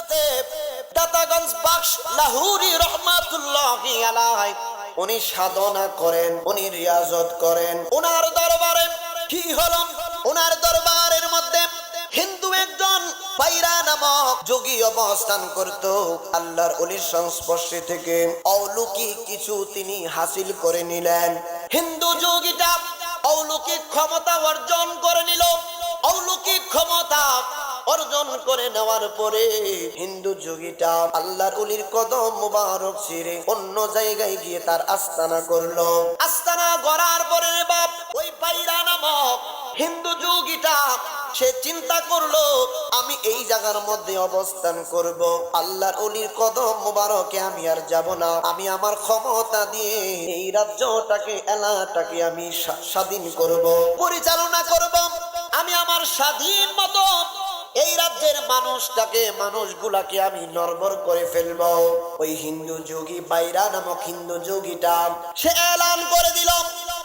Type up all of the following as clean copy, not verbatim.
হযরতে দাতাগঞ্জ বাখশ লাহুরি রহমাতুল্লাহি আলাইহি উনি সাধনা করেন, উনি রিয়াজত করেন। ওনার দরবারে কি হলো, ওনার দরবারের মধ্যে হিন্দু একজন পায়রা নামক যোগী অবস্থান করত। আল্লাহর ওলির সংস্পর্শে থেকে অলৌকিক কিছু তিনি হাসিল করে নিলেন। হিন্দু যোগীটা অলৌকিক ক্ষমতা অর্জন করে নিল। অলৌকিক ক্ষমতা অর্জন করে নেওয়ার পরে হিন্দু যোগীটা আল্লাহর ওলির কদম মুবারক ছিঁড়ে অন্য জায়গায় গিয়ে তার আস্তানা করলো। আস্তানা গড়ার পরে বাপ ওই পায়রা নামক হিন্দু যোগীটা সে চিন্তা করলো, আমি এই জায়গার মধ্যে অবস্থান করব, আল্লাহর ওলির কদম মুবারকে আমি আর যাব না। আমি আমার ক্ষমতা দিয়ে এই রাজ্যটাকে, এলাকাটাকে আমি স্বাধীন করব, পরিচালনা করব। আমি আমার স্বাধীন মতো এই রাজ্যের মানুষগুলাকে আমি নরবর করে ফেলবো। ওই হিন্দু যোগী পায়রা নামক হিন্দু যোগীটা সে এলান করে দিল,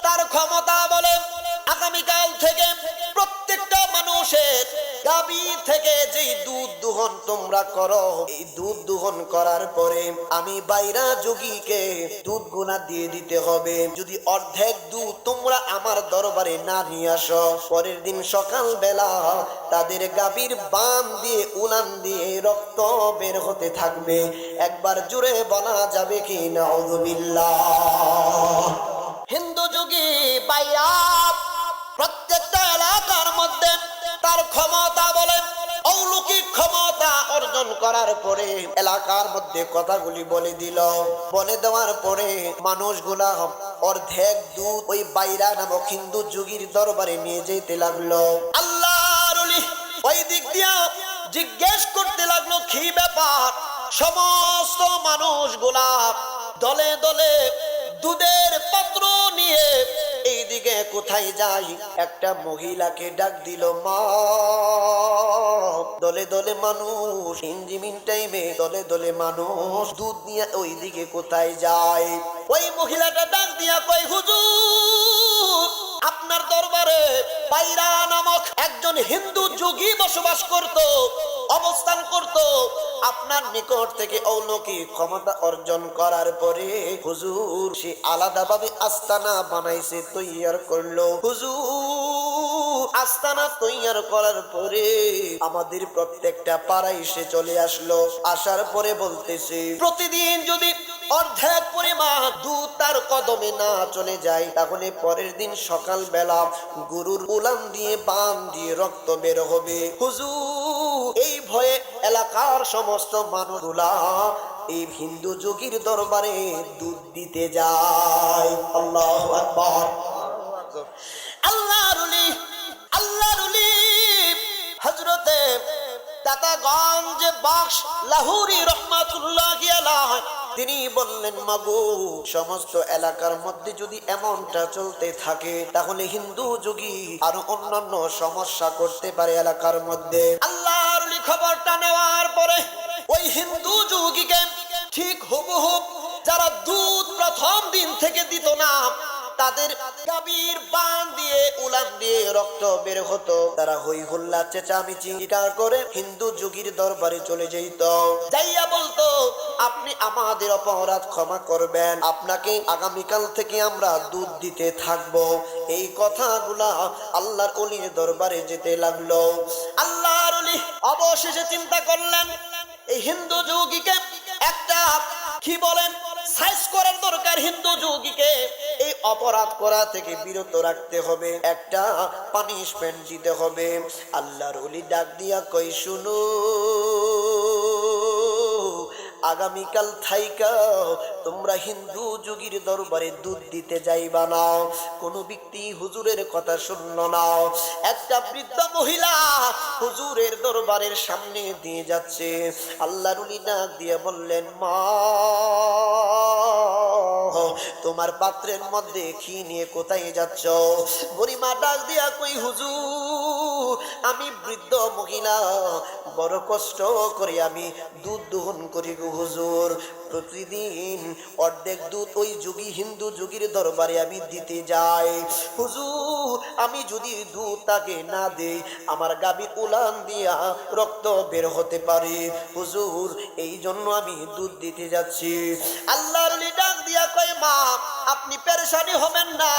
তার ক্ষমতা বলে আগামীকাল থেকে প্রত্যেকটা মানুষের গাবি থেকে যেই দুধ দোহন তোমরা করো, এই দুধ দোহন করার পরে আমি বাইরা যোগীকে দুধ গুনা দিয়ে দিতে হবে। যদি অর্ধেক দুধ তোমরা আমার দরবারে না নিয়ে আসো, পরের দিন সকাল বেলা তাদের গাবির বান দিয়ে উলান দিয়ে রক্ত বের হতে থাকবে। একবার জুড়ে বলা যাবে কি নাউযুবিল্লাহ। হিন্দু যোগী বাইরা প্রত্যেকটা এলাকার মধ্যে তার ক্ষমতা বলে অলৌকিক ক্ষমতা অর্জন করার পরে এলাকার মধ্যে কথাগুলি বলে দিল। বলে দেওয়ার পরে মানুষগুলা অর্ধেক দুধ ওই বাইরা নামক হিন্দু যোগীর দরবারে নিয়ে যেতে লাগলো। আল্লাহর ওলি ওই দিক দিয়া জিজ্ঞেস করতে লাগলো, কি ব্যাপার? সমস্ত মানুষগুলা দলে দলে দুধের পাত্র নিয়ে এইদিকে কোথায় যাই? একটা মহিলাকে ডাক দিল, মা। দলে দলে মানুষ ইঞ্জিমিন টাইমে দলে দলে মানুষ দুধ নিয়ে ওইদিকে কোথায় যায়? ওই মহিলাটা ডাক দিয়া কই, হুজুর আপনার দরবারে পায়রা নামক একজন হিন্দু যোগী বসবাস করত, অবস্থান করত। আপনার নিকট থেকে অলৌকিক ক্ষমতা অর্জন করার পরে হুজুর সে আলাদাভাবে আস্তানা বানাইছে, তৈয়ার করলো। হুজুর আস্তানা তৈয়ার করার পরে আমাদের প্রত্যেকটা পাড়ায় সে চলে আসলো। আসার পরে বলতেছে, প্রতিদিন যদি অর্ধেক পরিমাণ দুধ তার কদমে না চলে যায়, তাহলে পরের দিন সকাল বেলা গরুর উলান দিয়ে বান দিয়ে রক্ত বের হবে। হুজুর এই ভয়ে এলাকার সমস্ত মানুষগুলা এই হিন্দু যোগীর দরবারে দুধ দিতে যায়। আল্লাহু আকবার। আল্লাহর ওলি, আল্লাহর ওলি হযরতে দাতাগঞ্জ বাখশ লাহুরি রহমাতুল্লাহি আলাইহি তিনি বললেন, মাগো সমস্ত এলাকার মধ্যে যদি এমনটা চলতে থাকে তাহলে হিন্দু যোগী আর অন্যান্য সমস্যা করতে পারে এলাকার মধ্যে। আল্লাহর ওলি খবরটা নেওয়ার পরে ওই হিন্দু যোগীকে ঠিক হুবহুব যারা দুধ প্রথম দিন থেকে দিত না, তাদের গাভীর বান দিয়ে উলান দিয়ে রক্ত বের হতো, তারা হই হুল্লা চেঁচামেচি করে হিন্দু যোগীর দরবারে চলে যেত। যাইয়া বলতো, আপনি আমাদের অপরাধ ক্ষমা করবেন, আপনাকে আগামীকাল থেকে আমরা দুধ দিতে থাকবো। এই কথাগুলা আল্লাহর ওলির দরবারে যেতে লাগলো। আল্লাহর ওলি অবশেষে চিন্তা করলেন, এই হিন্দু যোগীকে একটা কি বলেন সাইজ করার দরকার। হিন্দু যোগীকে এই অপরাধ করা থেকে বিরত রাখতে হবে, একটা পানিশমেন্ট দিতে হবে। আল্লাহর ওলি ডাক দিয়া কই, শুনো আগামীকাল থাইকা তোমরা হিন্দু যোগীর দরবারে দুধ দিতে যাইবা না। কোনো ব্যক্তি হুজুরের কথা শুনল না। একটা বৃদ্ধ মহিলা হুজুরের দরবারের সামনে দিয়ে যাচ্ছে। আল্লাহর ওলি ডাক দিয়ে বললেন, মা তোমার পাত্রের মধ্যে কি নিয়ে কোথায় যাচ্ছ? বুড়িমা ডাক দিয়া কই, হুজুর আমি বৃদ্ধ মহিলা বড় কষ্ট করে আমি দুধ দহন করি গো হুজুর। প্রতিদিন অর্ধেক দুধ ওই যোগী হিন্দু যোগীর দরবারে আমি দিতে যাই হুজুর। আমি যদি দুধ তাকে না দেই আমার গাভীর উলান দিয়া রক্ত বের হতে পারে হুজুর, এই জন্য আমি দুধ দিতে যাচ্ছি। আল্লাহর ওলি ডাক দিয়া কয় মা আপনি পেরেশানি হবেন না,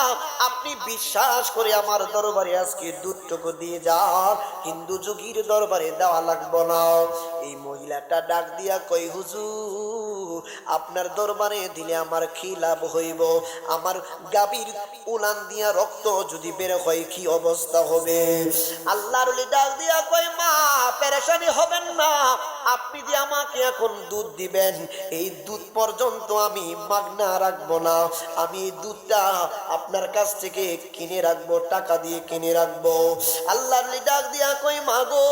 আপনি বিশ্বাস করে আমার দরবারে আজকে দুধটুকু দিয়ে যান, হিন্দু যোগীর দরবারে দেওয়া লাগবে না। এই মহিলাটা ডাক দিয়া কয় হুজুর আপনার দরবারে দিলে আমার কি লাভ হইব? আমার গাভীর উলান দিয়া রক্ত যদি বের হয় কি অবস্থা হবে? আল্লাহর ওলি ডাক দিয়া কয় মা পেরেশানি হবেন না, আপনি যে আমাকে এখন দুধ দিবেন এই দুধ পর্যন্ত আমি মাগনা রাখবো না, আমি এই দুধটা আপনার কাছ থেকে কিনে রাখবো, টাকা দিয়ে কিনে রাখবো। আল্লাহর ওলি ডাক দিয়া কয় মা গো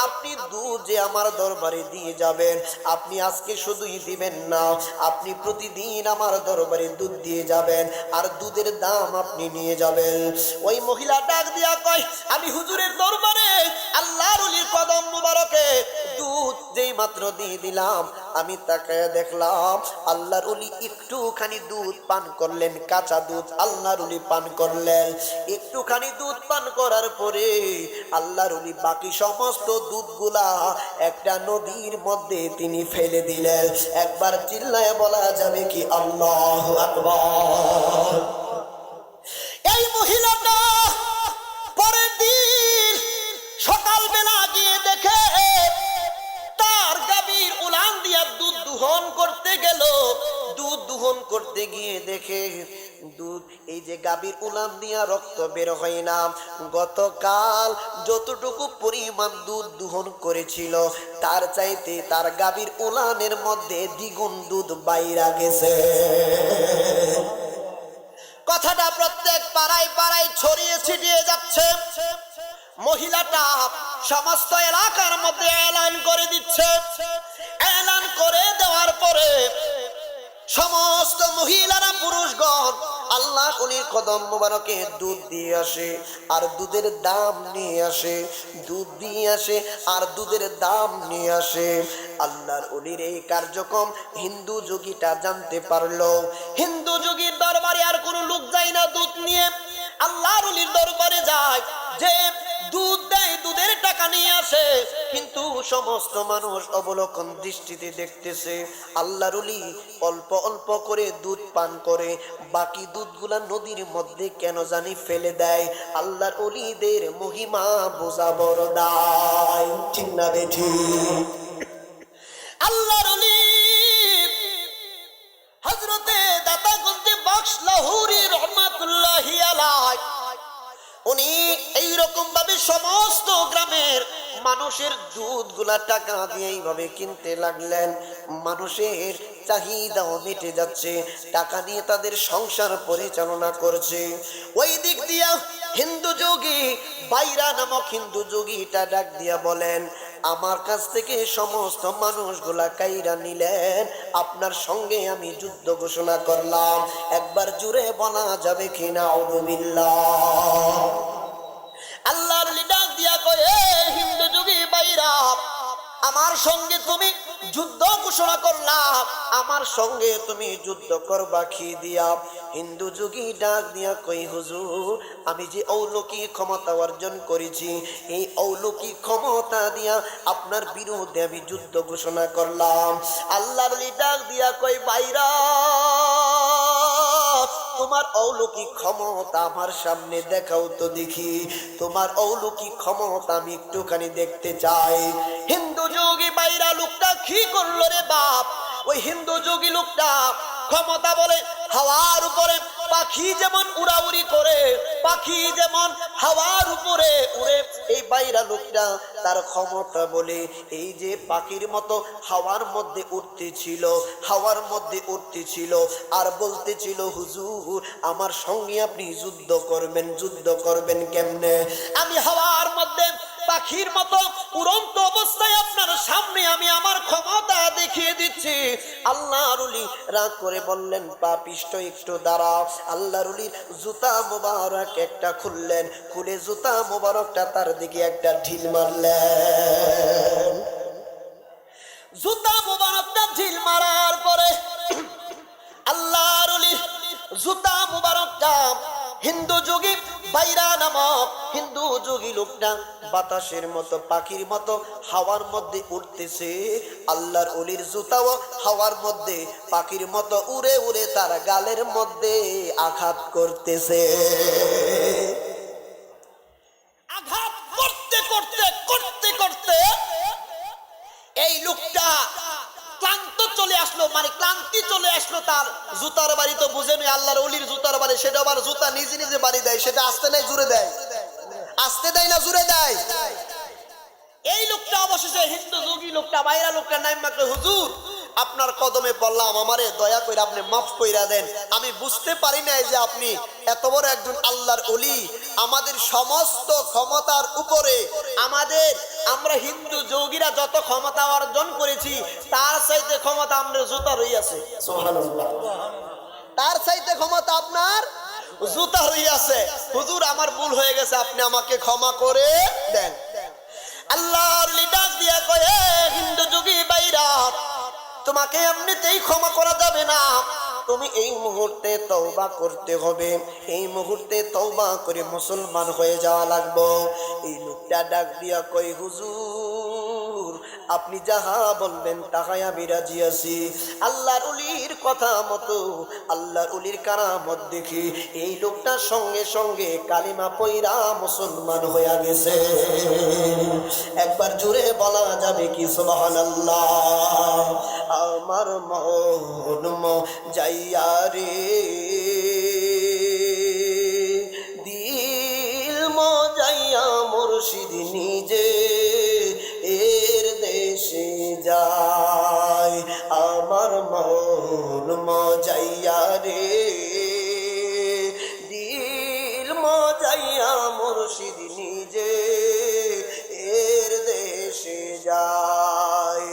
আপনি দুধ যে আমার দরবারে দিয়ে যাবেন, আপনি আজকে শুধুই দিবেন না, আপনি প্রতিদিন আমার দরবারে দুধ দিয়ে যাবেন আর দুধের দাম আপনি নিয়ে যাবেন। ওই মহিলা ডাক দিয়া কয় আমি হুজুরের দরবারে আল্লাহর ওলির কদম মুবারকে দুধ যেই মাত্র দিয়ে দিলাম, আমি তাকায় দেখলাম আল্লাহর ওলি একটুখানি দুধ পান করলেন, কাঁচা দুধ আল্লাহর ওলি পান করলেন। একটুখানি দুধ পান করার পরে আল্লাহর ওলি বাকি সমস্ত দুধগুলা একটা নদীর মধ্যে তিনি ফেলে দিলেন। একবার চিল্লায় বলা যাবে কি আল্লাহু আকবার? এই মহিলাটা পরের দিন সকালবেলা গিয়ে দেখে তার গাভীর উলান দিয়া দুধ দহন করতে গেল। দুধ দহন করতে গিয়ে দেখে দুধ এই যে গাভীর উলান দিয়া রক্ত বের হয় না, গতকাল যতটুকু পরিমাণ দুধ দহন করেছিল তার চাইতে তার গাভীর উলানের মধ্যে দ্বিগুণ দুধ বাইরা গেছে। কথাটা প্রত্যেক পাড়ায় পাড়ায় ছড়িয়ে ছিটিয়ে যাচ্ছে। মহিলাটা সমস্ত এলাকার মধ্যে এলান করে দিচ্ছে। এলান করে দেওয়ার পরে সমস্ত মহিলারা পুরুষগণ আল্লাহ ওলির কদম মোবারকে দুধ দিয়ে আসে আর দুধের দাম নিয়ে আসে, দুধ দিয়ে আসে আর দুধের দাম নিয়ে আসে। আল্লাহর ওলির এই কার্যক্রম হিন্দু যোগীটা জানতে পারলো। হিন্দু যোগীর দরবারে আর কোনো লোক যায় না দুধ নিয়ে, আল্লাহর ওলির দরবারে যায় যে দুধ দেয় দুধের টাকা নিয়ে আসে। কিন্তু সমস্ত মানুষ অবলোকন দৃষ্টিতে দেখতেছে আল্লাহর ওলি অল্প অল্প করে দুধ পান করে, বাকি দুধগুলা নদীর মধ্যে কেন জানি ফেলে দেয়। আল্লাহর ওলিদের মহিমা বোঝা বড় দায়, ঠিক না বেঠি? আল্লাহর ওলি হযরতে দাতাগঞ্জ বখশ লাহুরী রহমাতুল্লাহি আলাইহি উনি এইরকম ভাবে সমস্ত গ্রামের মানুষের দুধগুলা টাকা দিয়ে এইভাবে কিনতে লাগলেন। মানুষের চাহিদাও মিটে যাচ্ছে, টাকা নিয়ে তাদের সংসার পরিচালনা করছে। ওই দিক দিয়া হিন্দু যোগী বাইরা নামক হিন্দু যোগীটা ডাক দিয়া বলেন আমার কাছ থেকে সমস্ত মানুষগুলা কাইরা নিলেন, আপনার সঙ্গে আমি যুদ্ধ ঘোষণা করলাম। একবার জুড়ে বলা যাবে কি নাউযুবিল্লাহ? আল্লাহর ওলি ডাক দিয়া কয় হিন্দু যোগী বাইরা আমার সঙ্গে তুমি যুদ্ধ ঘোষণা করলাম, আমার সঙ্গে তুমি যুদ্ধ করবা কি দিয়া? হিন্দু যোগী ডাক দিয়া কই হুজুর আমি যে অলৌকিক ক্ষমতা অর্জন করেছি এই অলৌকিক ক্ষমতা দিয়া আপনার বিরুদ্ধে আমি যুদ্ধ ঘোষণা করলাম। আল্লাহর ওলি ডাক দিয়া কই বাইরা তোমার অলৌকিক ক্ষমতা আমার সামনে দেখাও তো দেখি, তোমার অলৌকিক ক্ষমতা আমি একটুখানি দেখতে চাই। হিন্দু যোগী বাইরা লোকটা কি করলো রে বাপ? ওই হিন্দু যোগী লোকটা ক্ষমতা বলে হাওয়ার উপরে পাখি যেমন উড়াউড়ি করে, পাখি যেমন হাওয়ার উপরে উড়ে, এই বাইরা লোকটা তার ক্ষমতা বলে এই যে পাখির মতো হাওয়ার মধ্যে উঠতেছিল, হাওয়ার মধ্যে উঠতেছিল আর বলতেছিল হুজুর আমার সঙ্গে আপনি যুদ্ধ করবেন। যুদ্ধ করবেন কেমনে? আমি হাওয়ার মধ্যে পাখির মতো উড়ন্ত অবস্থায় আপনার সামনে আমি আমার ক্ষমতা দেখিয়ে দিচ্ছি। দিয়েছে। আল্লাহর ওলি রাগ করে বললেন, পাপিষ্ঠ একটু দাঁড়াও। আল্লাহর ওলির জুতা মোবারক একটা খুললেন, খুলে জুতা মোবারকটা তার দিকে একটা ঢিল মারলেন। জুতা মোবারকটা ঢিল মারার পরে আল্লাহর ওলির জুতা মোবারকটা হিন্দু যোগী বাইরা নামক হিন্দু যোগী লোকটা বাতাসের মতো পাখির মতো হাওয়ার মধ্যে উঠতেছে। আল্লাহর ওলির জুতাও হাওয়ার মধ্যে পাখির মতো উড়ে উড়ে তার গালের মধ্যে আঘাত করতেছে। আঘাত করতে করতে করতে করতে এই লোকটা ক্লান্ত চলে আসলো, মানে ক্লান্তি চলে আসলো তার। জুতার বাড়ি তো বুঝেনি, আল্লাহর ওলির জুতার বাড়ি, সেটা আবার জুতা নিজে নিজে বাড়ি দেয়, সেটা আসতে নাই জুড়ে দেয়, আসতে দেয় না জুড়ে দেয়। এই লোকটা অবশেষে হিন্দু যোগী লোকটা বাইরা লোকটা নাইমাকে, হুজুর আপনার কদমে পড়লাম, আমারে দয়া করে আপনি মাফ কইরা দেন। আমি বুঝতে পারি নাই যে আপনি এত বড় একজন আল্লাহর ওলি। আমাদের সমস্ত ক্ষমতার উপরে আমরা হিন্দু যোগীরা যত ক্ষমতা অর্জন করেছি তার চাইতে ক্ষমতা আমরা জুতা রইয়াছে। সুবহানাল্লাহ, তার চাইতে ক্ষমতা আপনার জুতা রইয়াছে। হুজুর আমার ভুল হয়ে গেছে, আপনি আমাকে ক্ষমা করে দেন। আল্লাহর ওলি ডাক দিয়া কয়, হিন্দু যোগী বাইরা, তোমাকে এমনিতেই ক্ষমা করা যাবে না, তুমি এই মুহূর্তে তওবা করতে হবে, এই মুহূর্তে তওবা করে মুসলমান হয়ে যাওয়া লাগবে। এই লোকটা ডাক দিয়া কই, হুজুর আপনি যাহা বলবেন তাহাই আমি রাজি আছি। আল্লাহর ওলির কথা মতো, আল্লাহর ওলির কারামত দেখি এই লোকটার সঙ্গে সঙ্গে কালিমা পয়রা মুসলমান হয়ে গেছে। একবার জোরে বলা যাবে কি সুবহানাল্লাহ? আমার মন যাইয়া রে, দিল মজাইয়া মুর্শিদ নিজে এর দেশে যায়। আমার মন মজাইয়া রে, দিল মজাইয়া মুর্শিদ নিজে এর দেশে যায়।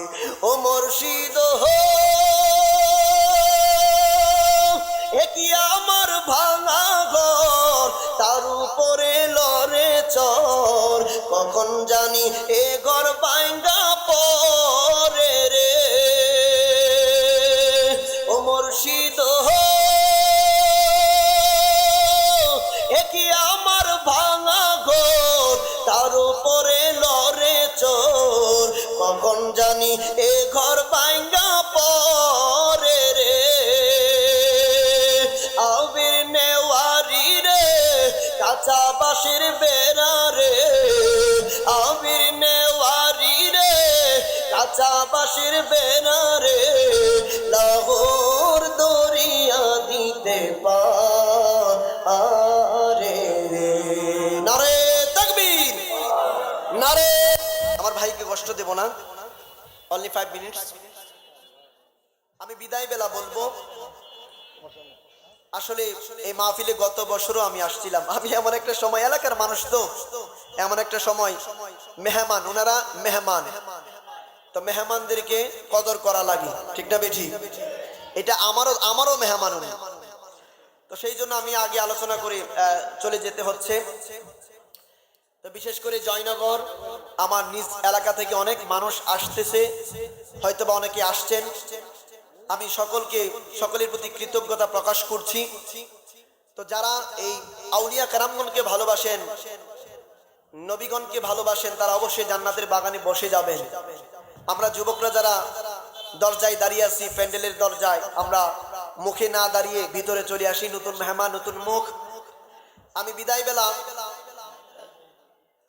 ও মুর্শিদ হো, কি আমার ভাঙা ঘর, তার উপরে লরে চর, কখন জানি এ ঘর ভাঙা পরে রে। ও মুর্শিদ হো, কি আমার ভাঙা ঘর, তার উপরে লরে চর, কখন জানি এ ঘর ভাঙা পরে রে। আবির নেওয়ারি রে, কাঁচা বাঁশের বেড়া রে, আবির নেওয়ারি রে, কাঁচা বাঁশের বেড়া রে, লাহোর দরিয়া দিতে পারে রে। নারে তাকবীর, নারে। আমার ভাইকে কষ্ট দেব না, অনলি 5 মিনিটস। আমি বিদায় বেলা বলবো। আসলে এই মাহফিলে গত বছরও আমি আসছিলাম। আমি এমন একটা সময়, এলাকার মানুষ তো, এমন একটা সময় মেহমান, ওনারা মেহমান, তো মেহমানদেরকে কদর করা লাগে, ঠিক না বেঠি? এটা আমারও মেহমান উনি, তো সেই জন্য আমি আগে আলোচনা করে চলে যেতে হচ্ছে। তো বিশেষ করে জয়নগর, আমার নিজ এলাকা থেকে অনেক মানুষ আসতেছে, হয়তোবা অনেকে আসছেন। আমি সকলের প্রতি কৃতজ্ঞতা প্রকাশ করছি। তো যারা এই আউলিয়া কেরামগণকে ভালোবাসেন, নবীগণকে ভালোবাসেন, তারা অবশ্যই জান্নাতের বাগানে বসে যাবেন। আমরা যুবকরা যারা দরজায় দাঁড়িয়ে আছি, প্যান্ডেলের দরজায়, আমরা মুখে না দাঁড়িয়ে ভিতরে চলে আসি। নতুন মেহমান, নতুন মুখ। আমি বিদায় বেলা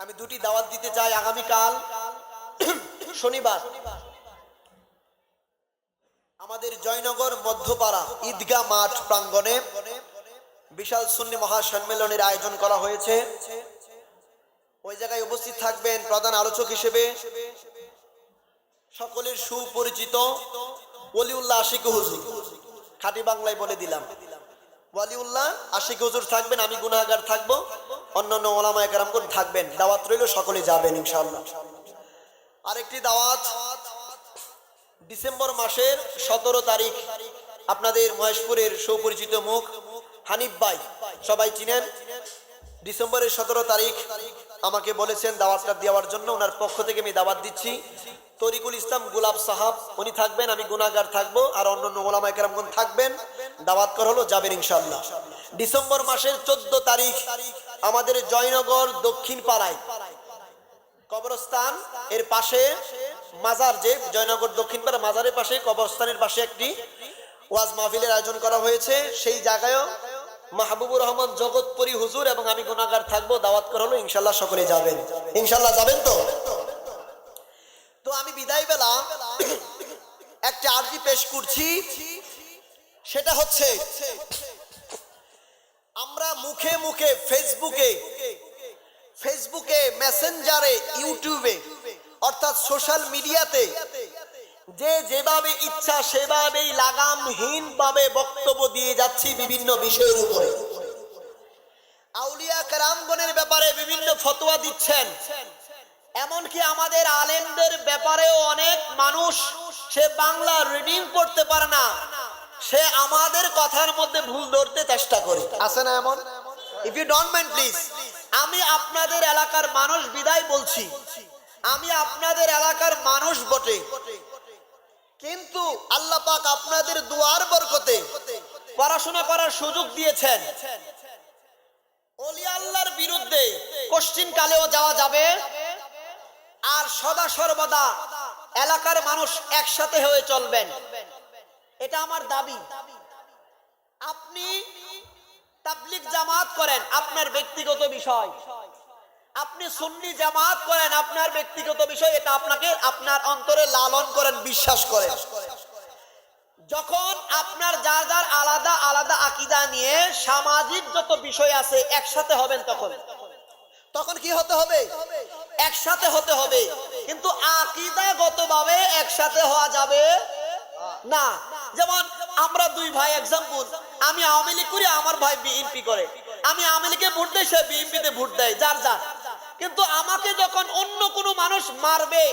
আমি দুটি দাওয়াত দিতে চাই। আগামীকাল শনিবার আমাদের জয়নগর মধ্যপাড়া ঈদগাহ মাঠ প্রাঙ্গণে বিশাল সুন্নি মহাসম্মেলনের আয়োজন করা হয়েছে। ওই জায়গায় উপস্থিত থাকবেন প্রধান আলোচক হিসেবে সকলের সুপরিচিত ওলিউল্লাহ আশিক হুজুর। খাঁটি বাংলায় বলে দিলাম, ওলিউল্লাহ আশিক হুজুর থাকবেন, আমি গুনাহগার থাকবো, অন্যান্য ওলামায়ে কেরামগণ থাকবেন। দাওয়াত রইল, সকলে যাবেন ইনশাআল্লাহ। আরেকটি দাওয়াত, ডিসেম্বর মাসের 17 তারিখ আপনাদের মহেশপুরের সুপরিচিত মুখ হানিফ ভাই, সবাই চিনেন। ডিসেম্বরের 17 তারিখ আমাকে বলেছেন দাওয়াতটা দেওয়ার জন্য। ওনার পক্ষ থেকে আমি দাওয়াত দিচ্ছি। তরিকুল ইসলাম গোলাপ সাহাব উনি থাকবেন, আমি গুনাহগার থাকবো, আর অন্যান্য ওলামায়ে কেরামগণ থাকবেন। দাওয়াত করা হলো, যাবেন ইনশাআল্লাহ। ডিসেম্বর মাসের 14 তারিখ আমাদের জয়নগর দক্ষিণ পাড়ায় কবরস্থান এর পাশে মাজার, যে জয়নগর দক্ষিণ পাড়া মাজারের পাশে কবরস্থানের পাশে একটি ওয়াজ মাহফিলের আয়োজন করা হয়েছে। সেই জায়গায়ও মাহবুবুর রহমান জগৎপুরী হুজুর এবং আমি গুনাহগার থাকবো, দাওয়াত করা হলো। ইনশাআল্লাহ সকলে যাবেন, ইনশাআল্লাহ যাবেন তো। তো আমি বিদায় বেলা একটা আরজি পেশ করছি। সেটা হচ্ছে, আমরা মুখে মুখে ফেসবুকে, মেসেঞ্জারে, ইউটিউবে অর্থাৎ সোশ্যাল মিডিয়াতে যে যেভাবে ইচ্ছা সেভাবেই লাগামহীন ভাবে বক্তব্য দিয়ে যাচ্ছি বিভিন্ন বিষয়ের উপরে। আউলিয়া কেরামগণের ব্যাপারে বিভিন্ন ফতোয়া দিচ্ছেন, এমনকি আমাদের আলেমদের ব্যাপারেও অনেক মানুষ সে বাংলা রিডিং করতে পারে না, সে আমাদের কথার মধ্যে ভুল ধরতে চেষ্টা করে। আছে না এমন? If you don't mind please, আমি আপনাদের এলাকার মানুষ বিদায় বলছি, আমি আপনাদের এলাকার মানুষ বটে, কিন্তু আল্লাহ পাক আপনাদের দুয়ার বরকতে পড়াশোনা করার সুযোগ দিয়েছেন। ওলি আল্লাহর বিরুদ্ধে কোশ্চিন কালেও যাওয়া যাবে, আর সদা সর্বদা এলাকার মানুষ একসাথে হয়ে চলবেন, এটা আমার দাবি। আপনি তাবলীগ জামাত করেন, আপনার ব্যক্তিগত বিষয়। আপনি সুন্নি জামাত করেন, আপনার ব্যক্তিগত বিষয়। এটা আপনাকে আপনার অন্তরে লালন করেন, বিশ্বাস করেন। যখন আপনার যার যার আলাদা আলাদা আকীদা নিয়ে সামাজিক যত বিষয় আছে একসাথে হবেন, তখন কি হতে হবে? একসাথে হতে হবে। কিন্তু আকীদাগতভাবে একসাথে হওয়া যাবে না। যেমন আমরা দুই ভাই, এক্সাম্পল, আমি আওয়ামী লীগ করি, আমার ভাই বিএনপি করে। আমি আওয়ামী লীগে ভোট দেই, সে বিএনপিতে ভোট দেয়, যার যার। কিন্তু আমাকে যখন অন্য কোনো মানুষ মারবে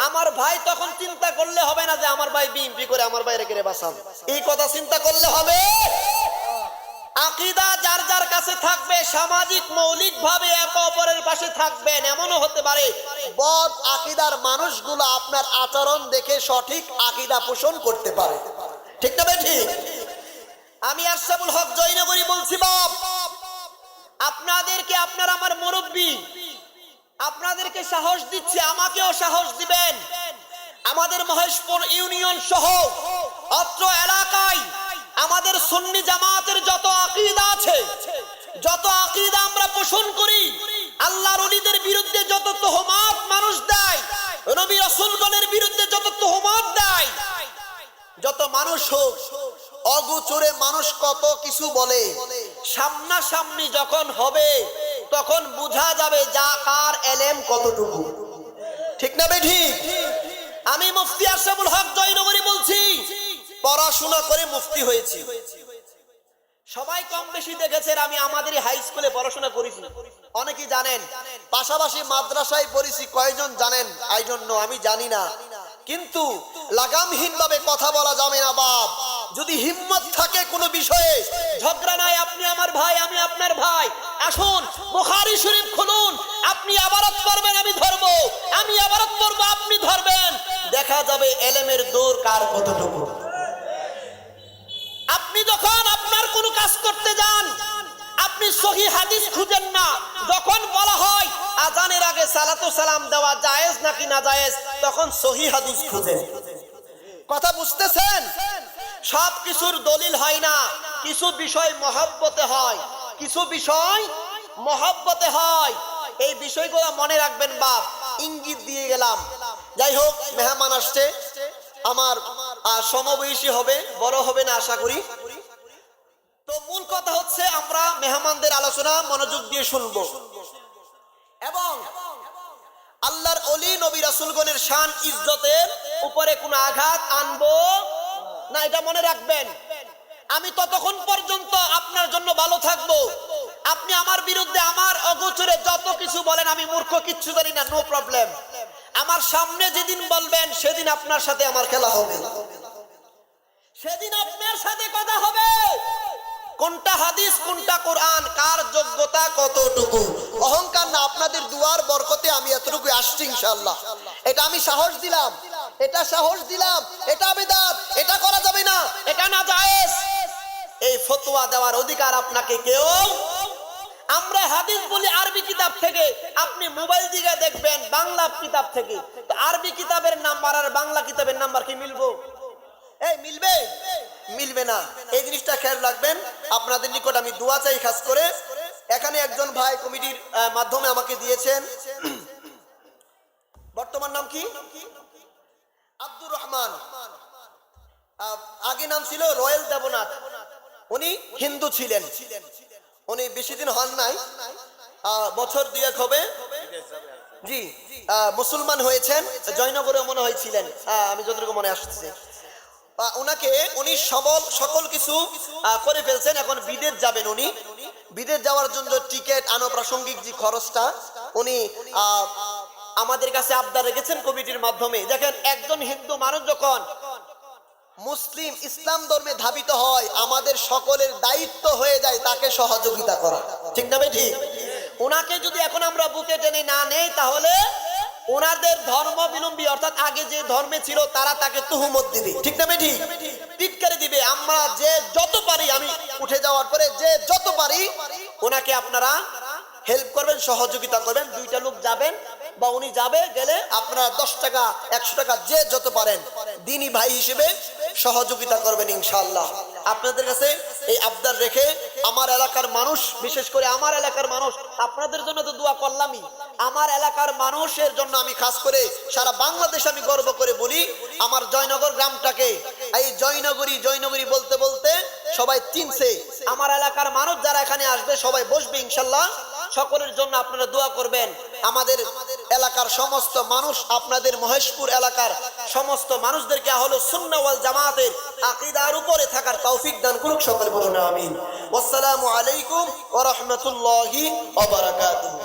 আমার ভাই, তখন চিন্তা করলে হবে না যে আমার ভাই বিএনপি করে, আমার ভাইরে কেড়ে বাঁচান। এই কথা চিন্তা করলে হবে। আকীদা যার যার কাছে থাকবে, সামাজিক মৌলিক ভাবে একে অপরের পাশে থাকবেন। এমনও হতে পারে বদ আকীদার মানুষগুলো আপনার আচরণ দেখে সঠিক আকীদা পোষণ করতে পারে, ঠিক না ঠিক? আমি আশরাফুল হক জয়নগরী বলছি, বাপ আপনাদেরকে, আপনার আমার মুরব্বী, আপনাদেরকে সাহস দিচ্ছি, আমাকেও সাহস দিবেন। আমাদের মহেশপুর ইউনিয়ন সহ অত্র এলাকায় আমাদের সুন্নি জামাতের যত আকীদা আছে, যত আকীদা আমরা পোষণ করি, আল্লাহর ওলিদের বিরুদ্ধে যত তোহমাত মানুষ দেয়, নবী রাসূলগণের বিরুদ্ধে যত তোহমাত দেয়, যত মানুষ হোক অগোচরে মানুষ কত কিছু বলে, সামনাসামনি যখন হবে তখন বোঝা যাবে যা কার এলেম কতটুকু, ঠিক না ঠিক? আমি মুফতি আশরাফুল হক জয়নগরী বলছি, পড়াশোনা করে মুফতি হয়েছি। সবাই কম বেশি দেখেছেন আমি আমাদের হাই স্কুলে পড়াশোনা করেছি, অনেকেই জানেন। পাশাপাশি মাদ্রাসায় পড়েছি, কয়জন জানেন? আই ডোন্ট নো, আমি জানি না। কিন্তু লাগামহীন ভাবে কথা বলা যাবে না বাপ। যদি হিম্মত থাকে কোনো বিষয়ে, ঝগড়া নাই, আপনি আমার ভাই, আমি আপনার ভাই। আসুন বুখারী শরীফ খুলুন, আপনি ইবারত পড়বেন, আমি ধরবো, আমি ইবারত পড়বো, আপনি ধরবেন। দেখা যাবে এলেমের দূর কার কতটুকু। আপনি যখন আপনার কোনো কাজ করতে যান, আপনি সহিহ হাদিস খুঁজেন না। যখন বলা হয় আজানের আগে সালাতু সালাম দেওয়া জায়েজ নাকি না জায়েজ, তখন সহিহ হাদিস খুঁজেন। কথা বুঝতেছেন? সব কিছুর দলিল হয় না, কিছু বিষয় মহব্বতে হয়, কিছু বিষয় মহব্বতে হয়। এই বিষয়গুলো মনে রাখবেন বাপ। ইঙ্গিত দিয়ে গেলাম। যাই হোক, মেহমান আসছে, আমার সমবয়সী হবে, বড় হবে না আশা করি। তো মূল কথা হচ্ছে আমরা মেহমানদের আলোচনা মনোযোগ দিয়ে শুনবো এবং আল্লাহর ওলি নবী রাসূলগণের শান ইজ্জতের উপরে কোনো আঘাত আনবো না, এটা মনে রাখবেন। আমি ততক্ষণ পর্যন্ত আপনার জন্য ভালো থাকবো। আপনি আমার বিরুদ্ধে আমার অগোচরে যত কিছু বলেন, আমি মূর্খ, কিচ্ছু জানি না, নো প্রবলেম। আমার আমার সামনে যেদিন বলবেন সেদিন আপনার সাথে আমার খেলা হবে, সেদিন আপনার সাথে কথা হবে। কোনটা হাদিস কোনটা কোরআন, কার যোগ্যতা কতটুকু। অহংকার না, আপনাদের দুয়ার বরকতে আমি এতটুকু আসছি ইনশাআল্লাহ। এটা আমি সাহস দিলাম, এটা সাহস দিলাম। এটা বিদআত, এটা করা যাবে না, এটা না জায়েজ। এই ফতোয়া দেওয়ার অধিকার আপনাকে কেউ। আমরা হাদিস বলি আরবি কিতাব থেকে, আপনি মোবাইল দিকে দেখবেন বাংলা কিতাব থেকে। তো আরবি কিতাবের নাম্বার আর বাংলা কিতাবের নাম্বার কি মিলবো? এই মিলবে? মিলবে না। এই জিনিসটা খেয়াল রাখবেন। আপনাদের নিকট আমি দোয়া চাই খাস করে। এখানে একজন ভাই কমিটির মাধ্যমে আমাকে দিয়েছেন, বর্তমান নাম কি? আব্দুর রহমান। আগে নাম ছিল রয়েল দেবনাথ। উনি হিন্দু ছিলেন, উনি বেশি দিন হন নাই, বছর দুয়েক হবে জি মুসলমান হয়েছেন। জয়নগরে মনে হয়েছিলেন, আমি যতটুকু মনে আসছে। উনাকে উনি সকল কিছু করে ফেলছেন। এখন বিদেশ যাবেন উনি। বিদেশ যাওয়ার জন্য টিকিট আনুপ্রাসঙ্গিক যে খরচটা উনি আমাদের কাছে আবদার রেখেছেন কমিটির মাধ্যমে। দেখেন, একজন হিন্দু মানুষ যখন মুসলিম ইসলাম ধর্মে ধাবিত হয়, আমাদের সকলের দায়িত্ব হয়ে যায় তাকে সহযোগিতা করা, ঠিক না ভাই? ঠিক। ওনাকে যদি এখন আমরা বুকে টেনে না নেই, তাহলে ওনাদের ধর্ম বিলম্বী, অর্থাৎ আগে যে ধর্মে ছিল তারা তাকে তুহুমত দিবে, ঠিক না ভাই? ঠিক। টিটকারি দিবে। আমরা যে যত পারি, আমি উঠে যাওয়ার পরে যে যত পারি ওনাকে আপনারা হেল্প করবেন, সহযোগিতা করবেন। দুইটা লোক যাবেন বা উনি যাবে, গেলে আপনারা 10 টাকা 100 টাকা যে যত পারেন দিনী ভাই হিসেবে সহযোগিতা করবেন ইনশাআল্লাহ। আপনাদের কাছে এই আবদার রেখে আমার এলাকার মানুষ, বিশেষ করে আমার এলাকার মানুষ, আপনাদের জন্য তো দোয়া করলামই, আমার এলাকার মানুষের জন্য আমি খাস করে সারা বাংলাদেশ আমি গর্ব করে বলি, আমার জয়নগর গ্রামটাকে এই জয়নগরী বলতে বলতে সবাই চিনছে। আমার এলাকার মানুষ যারা এখানে আসবে সবাই বসবে ইনশাআল্লাহ। সকলের জন্য আপনারা দোয়া করবেন। আমাদের এলাকার সমস্ত মানুষ, আপনাদের মহেশপুর এলাকার সমস্ত মানুষদেরকে আহলুস সুন্নাহ ওয়াল জামাতের আকীদার উপরে থাকার তৌফিক দান করুক। সকলে বলুন আমিন। আসসালামু আলাইকুম ওয়া রাহমাতুল্লাহি ওয়া বারাকাতুহু।